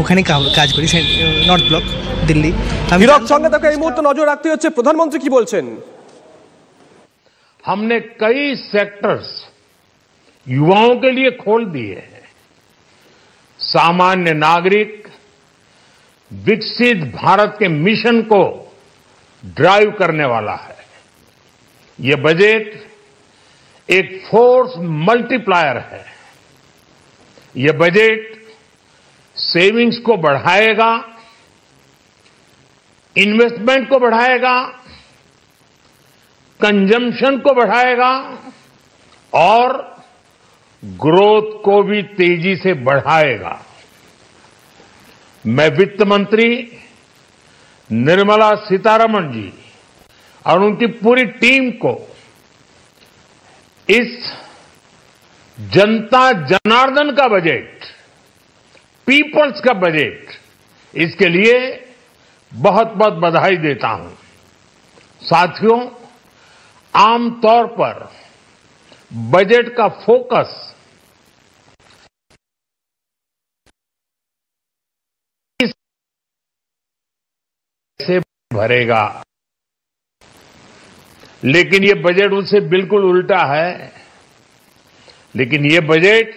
ওখানে কাজ করি, নর্থ ব্লক, দিল্লি। হীরক, সঙ্গে তাকে এই মুহূর্তে নজর রাখতে হচ্ছে। প্রধানমন্ত্রী কি বলছেন? हमने कई सेक्टर्स युवाओं के लिए खोल दिए हैं। सामान्य नागरिक विकसित भारत के मिशन को ड्राइव करने वाला है। ये बजट एक फोर्स मल्टीप्लायर है। ये बजट सेविंग्स को बढ़ाएगा, इन्वेस्टमेंट को बढ़ाएगा, कंजम्पशन को बढ़ाएगा और ग्रोथ को भी तेजी से बढ़ाएगा। मैं वित्त मंत्री निर्मला सीतारमण जी और उनकी पूरी टीम को इस जनता जनार्दन का बजट, पीपल्स का बजट, इसके लिए बहुत बहुत बधाई देता हूं। साथियों, आमतौर पर बजट का फोकस कैसे भरेगा, लेकिन ये बजट उससे बिल्कुल उल्टा है। लेकिन ये बजट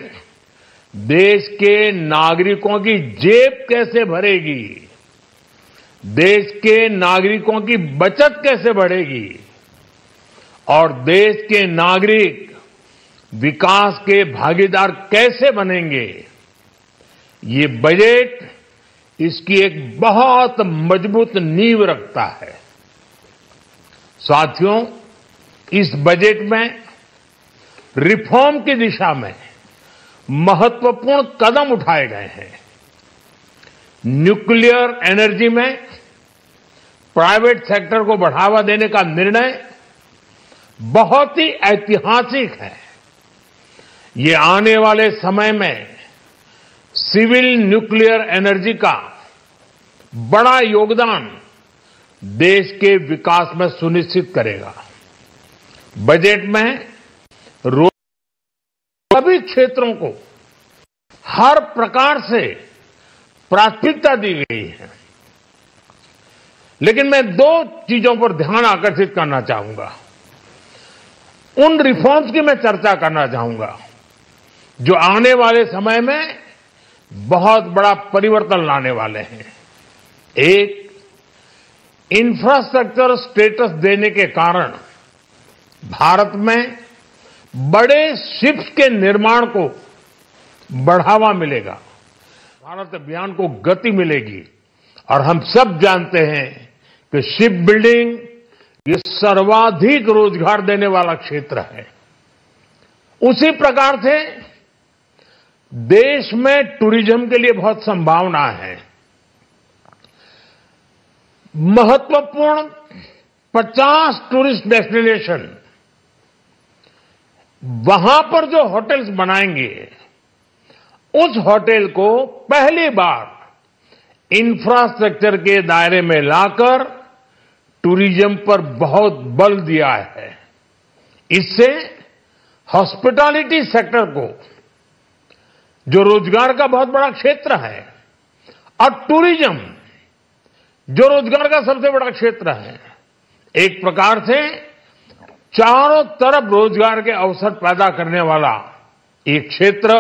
देश के नागरिकों की जेब कैसे भरेगी, देश के नागरिकों की बचत कैसे बढ़ेगी और देश के नागरिक विकास के भागीदार कैसे बनेंगे, ये बजट इसकी एक बहुत मजबूत नींव रखता है। साथियों, इस बजट में रिफॉर्म की दिशा में महत्वपूर्ण कदम उठाए गए हैं। न्यूक्लियर एनर्जी में प्राइवेट सेक्टर को बढ़ावा देने का निर्णय बहुत ही ऐतिहासिक है। ये आने वाले समय में सिविल न्यूक्लियर एनर्जी का बड़ा योगदान देश के विकास में सुनिश्चित करेगा। बजट में सभी क्षेत्रों को हर प्रकार से प्राथमिकता दी गई है। लेकिन मैं दो चीजों पर ध्यान आकर्षित करना चाहूंगा, उन रिफॉर्म्स की मैं चर्चा करना चाहूंगा जो आने वाले समय में बहुत बड़ा परिवर्तन लाने वाले हैं। एक, इंफ्रास्ट्रक्चर स्टेटस देने के कारण भारत में बड़े शिप्स के निर्माण को बढ़ावा मिलेगा, भारत अभियान को गति मिलेगी। और हम सब जानते हैं कि शिप बिल्डिंग ये सर्वाधिक रोजगार देने वाला क्षेत्र है। उसी प्रकार से देश में टूरिज्म के लिए बहुत संभावना है। महत्वपूर्ण 50 टूरिस्ट डेस्टिनेशन, वहां पर जो होटल्स बनाएंगे, उस होटल को पहली बार इंफ्रास्ट्रक्चर के दायरे में लाकर टूरिज्म पर बहुत बल दिया है। इससे हॉस्पिटैलिटी सेक्टर को, जो रोजगार का बहुत बड़ा क्षेत्र है, और टूरिज्म जो रोजगार का सबसे बड़ा क्षेत्र है, एक प्रकार से चारों तरफ रोजगार के अवसर पैदा करने वाला एक क्षेत्र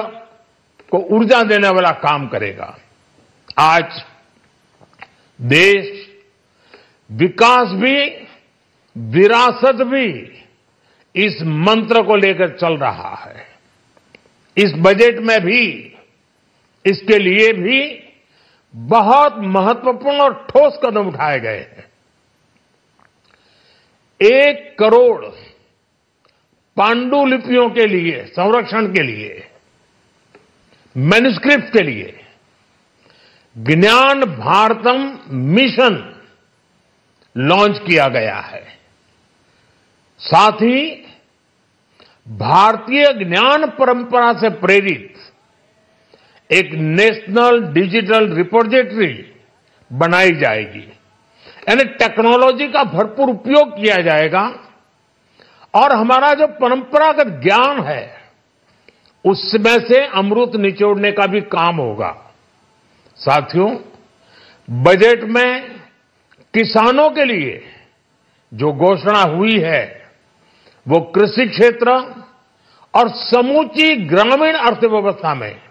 को ऊर्जा देने वाला काम करेगा। आज देश विकास भी विरासत भी इस मंत्र को लेकर चल रहा है। इस बजट में भी इसके लिए भी बहुत महत्वपूर्ण और ठोस कदम उठाए गए हैं। 1 करोड़ पांडुलिपियों के लिए संरक्षण के लिए, मैन्युस्क्रिप्ट के लिए ज्ञान भारतम मिशन लॉन्च किया गया है। साथ ही भारतीय ज्ञान परंपरा से प्रेरित एक नेशनल डिजिटल रिपोजिटरी बनाई जाएगी। यानी टेक्नोलॉजी का भरपूर उपयोग किया जाएगा और हमारा जो परंपरागत ज्ञान है उसमें से अमृत निचोड़ने का भी काम होगा। साथियों, बजट में किसानों के लिए जो घोषणा हुई है वो कृषि क्षेत्र और समूची ग्रामीण अर्थव्यवस्था में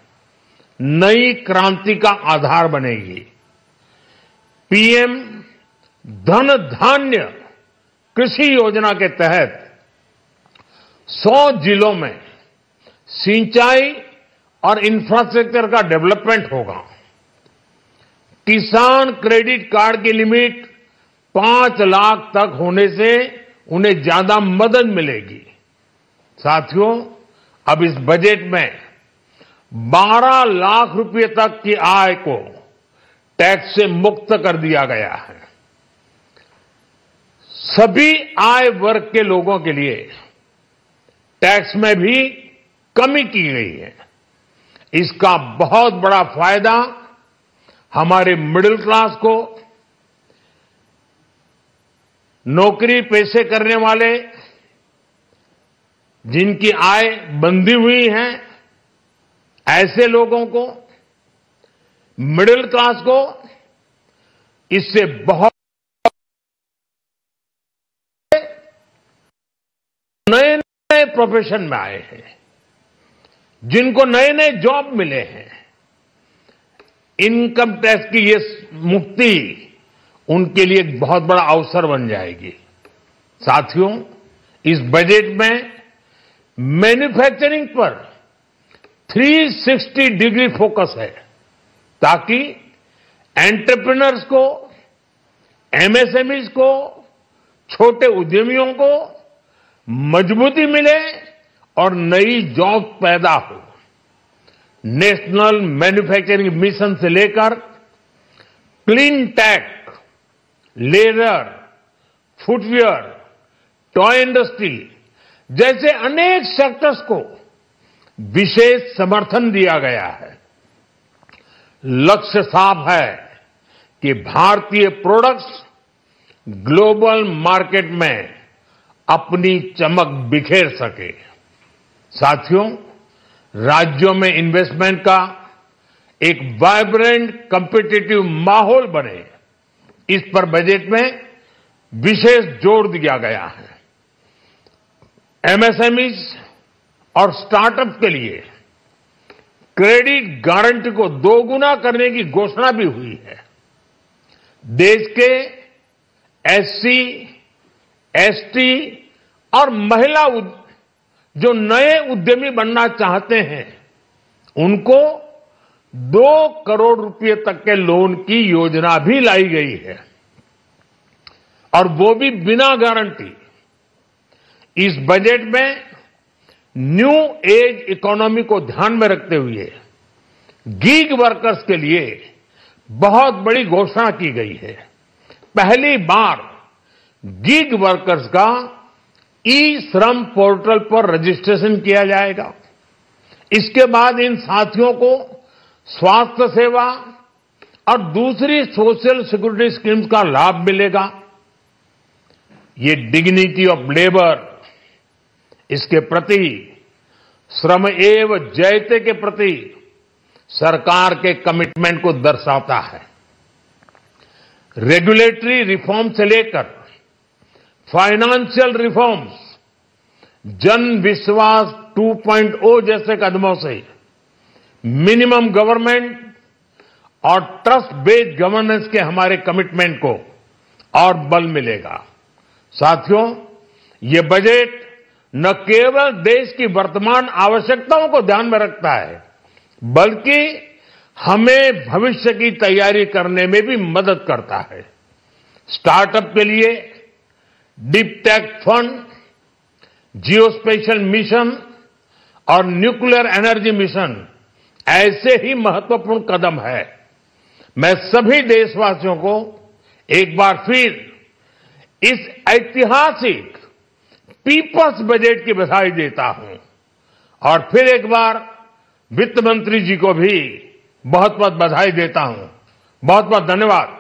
नई क्रांति का आधार बनेगी। पीएम धन धान्य कृषि योजना के तहत 100 जिलों में सिंचाई और इंफ्रास्ट्रक्चर का डेवलपमेंट होगा। किसान क्रेडिट कार्ड की लिमिट 5 लाख तक होने से उन्हें ज्यादा मदद मिलेगी। साथियों, अब इस बजट में 12 लाख रुपए तक की आय को टैक्स से मुक्त कर दिया गया है। सभी आय वर्ग के लोगों के लिए टैक्स में भी कमी की गई है। इसका बहुत बड़ा फायदा हमारे मिडिल क्लास को, नौकरी पेशे करने वाले जिनकी आय बंधी हुई है ऐसे लोगों को, मिडिल क्लास को इससे बहुत नए नए प्रोफेशन में आए हैं, जिनको नए नए जॉब मिले हैं। इनकम टैक्स की ये मुक्ति उनके लिए एक बहुत बड़ा अवसर बन जाएगी। साथियों, इस बजट में मैन्युफैक्चरिंग पर 360 डिग्री फोकस है ताकि एंटरप्रेन्योर्स को, एमएसएमईज को, छोटे उद्यमियों को मजबूती मिले और नई जॉब पैदा हो। नेशनल मैन्युफैक्चरिंग मिशन से लेकर clean tech, leather, footwear, toy industry जैसे अनेक सेक्टर्स को विशेष समर्थन दिया गया है। लक्ष्य साफ है कि भारतीय प्रोडक्ट्स ग्लोबल मार्केट में अपनी चमक बिखेर सके। साथियों, राज्यों में इन्वेस्टमेंट का एक वाइब्रेंट कॉम्पिटिटिव माहौल बने, इस पर बजट में विशेष जोर दिया गया है। एमएसएमईज और स्टार्टअप के लिए क्रेडिट गारंटी को दोगुना करने की घोषणा भी हुई है। देश के एससी, एसटी और महिला जो नए उद्यमी बनना चाहते हैं उनको 2 करोड़ रुपए तक के लोन की योजना भी लाई गई है, और वो भी बिना गारंटी। इस बजट में न्यू एज इकोनॉमी को ध्यान में रखते हुए गीग वर्कर्स के लिए बहुत बड़ी घोषणा की गई है। पहली बार गीग वर्कर्स का ई श्रम पोर्टल पर रजिस्ट्रेशन किया जाएगा। इसके बाद इन साथियों को स्वास्थ्य सेवा और दूसरी सोशल सिक्योरिटी स्कीम्स का लाभ मिलेगा। ये डिग्निटी ऑफ लेबर, इसके प्रति श्रम एव जयते के प्रति सरकार के कमिटमेंट को दर्शाता है। रेगुलेटरी रिफॉर्म से लेकर फाइनेंशियल रिफॉर्म्स, जन विश्वास 2.0 जैसे कदमों से मिनिमम गवर्नमेंट और ट्रस्ट बेस्ड गवर्नेंस के हमारे कमिटमेंट को और बल मिलेगा। साथियों, ये बजट न केवल देश की वर्तमान आवश्यकताओं को ध्यान में रखता है, बल्कि हमें भविष्य की तैयारी करने में भी मदद करता है। स्टार्टअप के लिए deep tech fund, geospatial mission और न्यूक्लियर एनर्जी मिशन ऐसे ही महत्वपूर्ण कदम है। मैं सभी देशवासियों को एक बार फिर इस ऐतिहासिक पीपल्स बजट की बधाई देता हूं, और फिर एक बार वित्त मंत्री जी को भी बहुत बहुत बधाई देता हूं। बहुत बहुत धन्यवाद।